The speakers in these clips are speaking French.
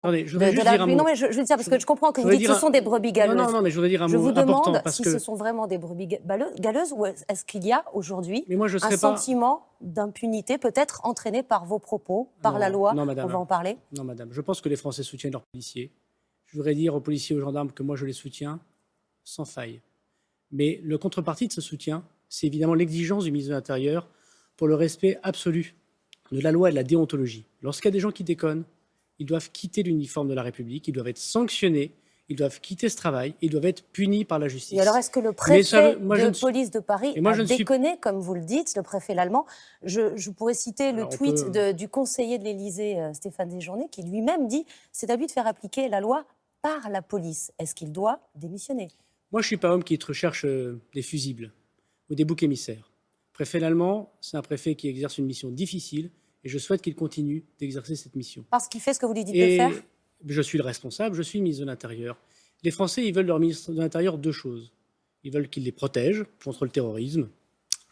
Attendez, je voudrais juste dire un mot. Non, mais je veux dire, parce que je comprends que vous dites que ce sont des brebis galeuses. Non, mais je voudrais dire un mot Je vous important. demande Parce si que... ce sont vraiment des brebis galeuses ou est-ce qu'il y a aujourd'hui un pas... sentiment d'impunité, peut-être entraîné par vos propos, par la loi. Non, madame. On va en parler. Non, madame. Je pense que les Français soutiennent leurs policiers. Je voudrais dire aux policiers et aux gendarmes que moi, je les soutiens sans faille. Mais le contrepartie de ce soutien, c'est évidemment l'exigence du ministre de l'Intérieur pour le respect absolu de la loi et de la déontologie. Lorsqu'il y a des gens qui déconnent, ils doivent quitter l'uniforme de la République, ils doivent être sanctionnés, ils doivent quitter ce travail, ils doivent être punis par la justice. Et alors, est-ce que le préfet de police de Paris a déconné, comme vous le dites, le préfet l'allemand? Je pourrais citer le tweet du conseiller de l'Élysée, Stéphane Séjourné, qui lui-même dit « c'est à lui de faire appliquer la loi par la police ». Est-ce qu'il doit démissionner? Moi, je ne suis pas homme qui recherche des fusibles ou des boucs émissaires. Le préfet l'allemand, c'est un préfet qui exerce une mission difficile et je souhaite qu'il continue d'exercer cette mission. Parce qu'il fait ce que vous lui dites de faire? Je suis le responsable, je suis le ministre de l'Intérieur. Les Français, ils veulent leur ministre de l'Intérieur deux choses. Ils veulent qu'il les protège contre le terrorisme,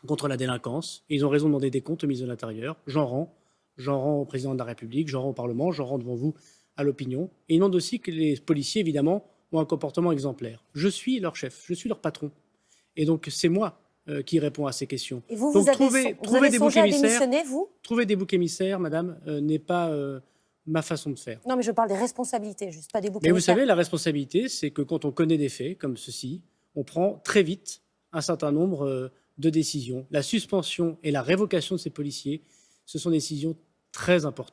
contre la délinquance. Et ils ont raison de demander des comptes au ministre de l'Intérieur. J'en rends au président de la République, j'en rends au Parlement, j'en rends devant vous à l'opinion. Et ils demandent aussi que les policiers, évidemment, ont un comportement exemplaire. Je suis leur chef, je suis leur patron. Et donc, c'est moi qui réponds à ces questions. Et vous, donc, vous avez songé à démissionner, vous? Trouver des boucs émissaires, madame, n'est pas ma façon de faire. Non, mais je parle des responsabilités, juste pas des boucs émissaires. Mais vous savez, la responsabilité, c'est que quand on connaît des faits comme ceci, on prend très vite un certain nombre de décisions. La suspension et la révocation de ces policiers, ce sont des décisions très importantes.